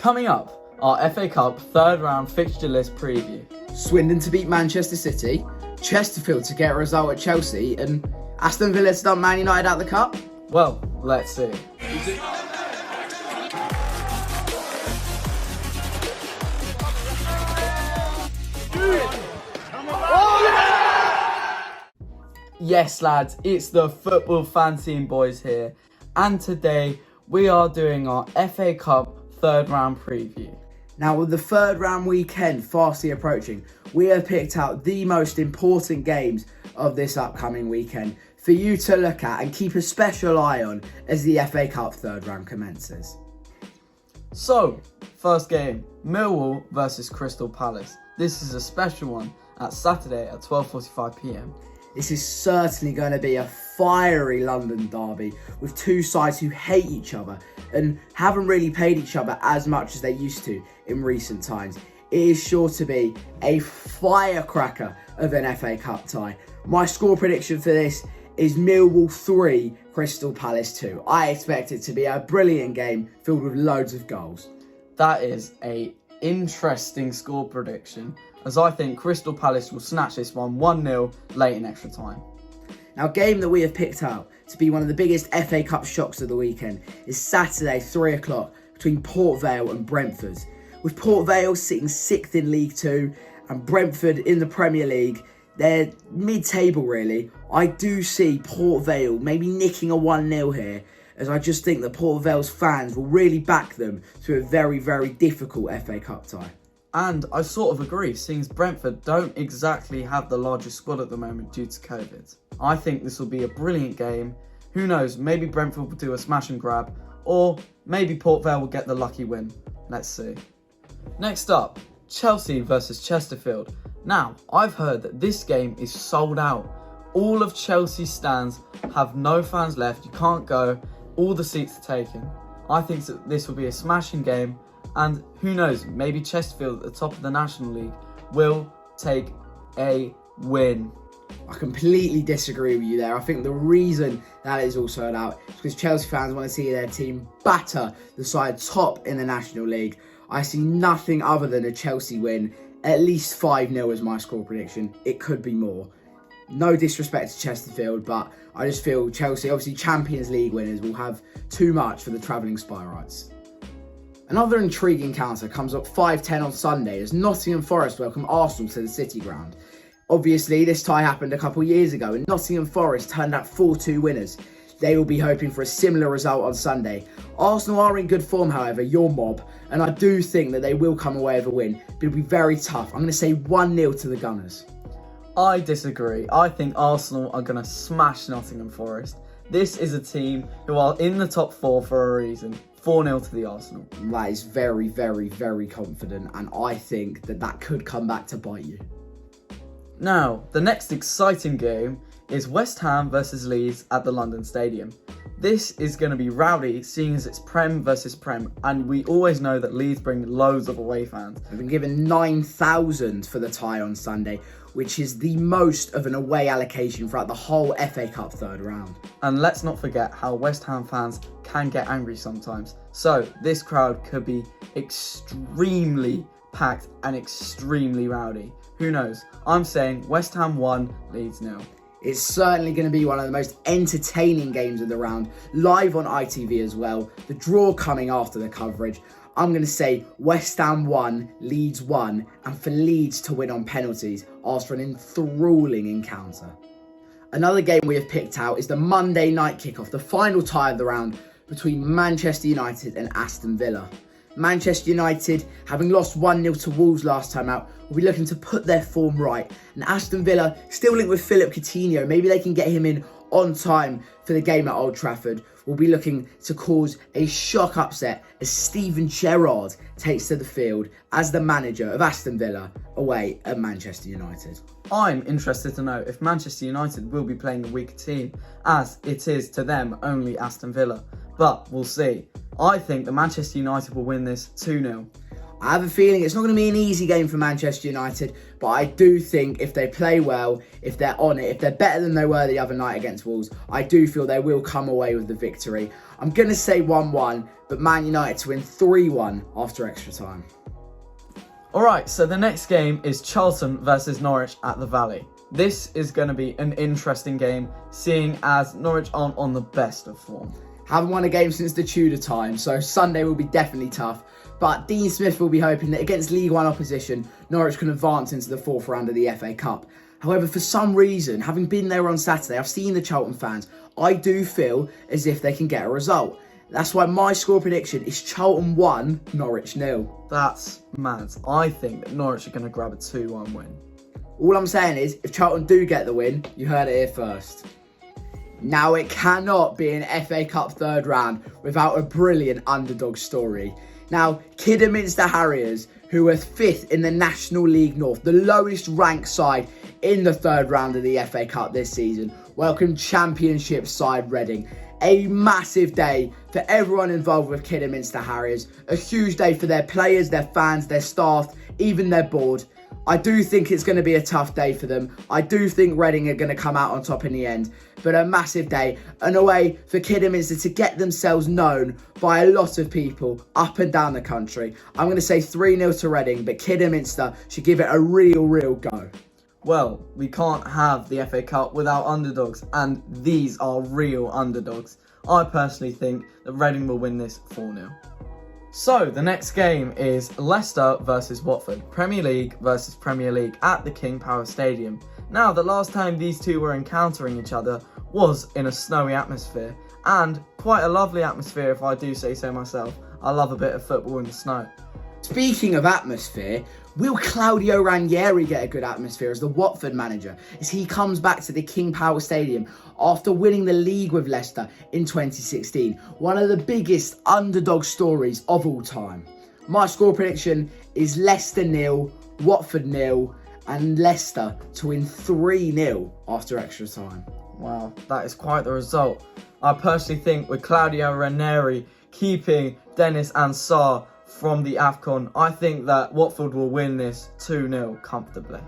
Coming up, our FA Cup third round fixture list preview. Swindon to beat Manchester City, Chesterfield to get a result at Chelsea, and Aston Villa to dump Man United out the cup? Well, let's see. Yes lads, it's the Football Fan Team boys here, and today we are doing our FA Cup third round preview. Now, with the third round weekend fastly approaching, we have picked out the most important games of this upcoming weekend for you to look at and keep a special eye on as the FA Cup third round commences. So, first game, Millwall versus Crystal Palace. This is a special one at Saturday at 12:45 p.m. This is certainly going to be a fiery London derby with two sides who hate each other and haven't really played each other as much as they used to in recent times. It is sure to be a firecracker of an FA Cup tie. My score prediction for this is Millwall 3, Crystal Palace 2. I expect it to be a brilliant game filled with loads of goals. That is a interesting score prediction, as I think Crystal Palace will snatch this one 1-0 late in extra time. Now, a game that we have picked out to be one of the biggest FA Cup shocks of the weekend is Saturday 3 o'clock between Port Vale and Brentford. With Port Vale sitting 6th in League 2 and Brentford in the Premier League, they're mid-table really. I do see Port Vale maybe nicking a 1-0 here, as I just think that Port Vale's fans will really back them through a very, very difficult FA Cup tie. And I sort of agree, seeing as Brentford don't exactly have the largest squad at the moment due to COVID. I think this will be a brilliant game. Who knows, maybe Brentford will do a smash and grab, or maybe Port Vale will get the lucky win. Let's see. Next up, Chelsea versus Chesterfield. Now, I've heard that this game is sold out. All of Chelsea's stands have no fans left, you can't go, all the seats are taken. I think that this will be a smashing game, and who knows, maybe Chesterfield at the top of the National League will take a win. I completely disagree with you there. I think the reason that is all sold out is because Chelsea fans want to see their team batter the side top in the National League. I see nothing other than a Chelsea win. At least 5-0 is my score prediction. It could be more. No disrespect to Chesterfield, but I just feel Chelsea, obviously Champions League winners, will have too much for the travelling spy rights. Another intriguing encounter comes up 5:10 on Sunday as Nottingham Forest welcome Arsenal to the City Ground. Obviously, this tie happened a couple of years ago and Nottingham Forest turned out 4-2 winners. They will be hoping for a similar result on Sunday. Arsenal are in good form, however, your mob, and I do think that they will come away with a win, but it'll be very tough. I'm going to say 1-0 to the Gunners. I disagree. I think Arsenal are going to smash Nottingham Forest. This is a team who are in the top 4 for a reason. 4-0 to the Arsenal. That is very, very, very confident, and I think that could come back to bite you. Now, the next exciting game is West Ham versus Leeds at the London Stadium. This is going to be rowdy, seeing as it's Prem versus Prem, and we always know that Leeds bring loads of away fans. They've been given 9,000 for the tie on Sunday, which is the most of an away allocation throughout the whole FA Cup third round. And let's not forget how West Ham fans can get angry sometimes. So this crowd could be extremely packed and extremely rowdy. Who knows? I'm saying West Ham 1, Leeds 0. It's certainly going to be one of the most entertaining games of the round, live on ITV as well. The draw coming after the coverage. I'm going to say West Ham 1, Leeds 1, and for Leeds to win on penalties after an enthralling encounter. Another game we have picked out is the Monday night kickoff, the final tie of the round between Manchester United and Aston Villa. Manchester United, having lost 1-0 to Wolves last time out, will be looking to put their form right. And Aston Villa, still linked with Philip Coutinho, maybe they can get him in on time for the game at Old Trafford, will be looking to cause a shock upset as Steven Gerrard takes to the field as the manager of Aston Villa away at Manchester United. I'm interested to know if Manchester United will be playing a weaker team, as it is to them only Aston Villa. But we'll see. I think that Manchester United will win this 2-0. I have a feeling it's not going to be an easy game for Manchester United, but I do think if they play well, if they're on it, if they're better than they were the other night against Wolves, I do feel they will come away with the victory. I'm going to say 1-1, but Man United to win 3-1 after extra time. Alright, so the next game is Charlton versus Norwich at the Vale. This is going to be an interesting game, seeing as Norwich aren't on the best of form. Haven't won a game since the Tudor time, so Sunday will be definitely tough. But Dean Smith will be hoping that against League One opposition, Norwich can advance into the fourth round of the FA Cup. However, for some reason, having been there on Saturday, I've seen the Charlton fans, I do feel as if they can get a result. That's why my score prediction is Charlton 1, Norwich 0. That's mad. I think that Norwich are going to grab a 2-1 win. All I'm saying is, if Charlton do get the win, you heard it here first. Now, it cannot be an FA Cup third round without a brilliant underdog story. Now, Kidderminster Harriers, who are 5th in the National League North, the lowest ranked side in the third round of the FA Cup this season, welcome Championship side Reading. A massive day for everyone involved with Kidderminster Harriers. A huge day for their players, their fans, their staff, even their board. I do think it's going to be a tough day for them. I do think Reading are going to come out on top in the end. But a massive day and a way for Kidderminster to get themselves known by a lot of people up and down the country. I'm going to say 3-0 to Reading, but Kidderminster should give it a real go. Well, we can't have the FA Cup without underdogs, and these are real underdogs. I personally think that Reading will win this 4-0. So, the next game is Leicester versus Watford, Premier League versus Premier League at the King Power Stadium. Now, the last time these two were encountering each other was in a snowy atmosphere, and quite a lovely atmosphere if I do say so myself. I love a bit of football in the snow. Speaking of atmosphere, will Claudio Ranieri get a good atmosphere as the Watford manager as he comes back to the King Power Stadium after winning the league with Leicester in 2016? One of the biggest underdog stories of all time. My score prediction is Leicester 0, Watford 0, and Leicester to win 3-0 after extra time. Wow, that is quite the result. I personally think with Claudio Ranieri keeping Dennis and Sarr from the AFCON, I think that Watford will win this 2-0 comfortably.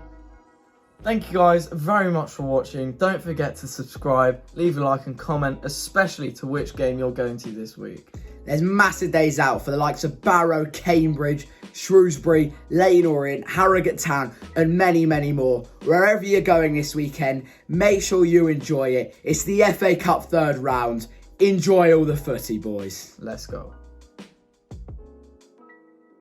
Thank you guys very much for watching. Don't forget to subscribe, leave a like and comment, especially to which game you're going to this week. There's massive days out for the likes of Barrow, Cambridge, Shrewsbury, Leyton Orient, Harrogate Town and many more. Wherever you're going this weekend, make sure you enjoy it. It's the FA Cup third round. Enjoy all the footy, boys. Let's go.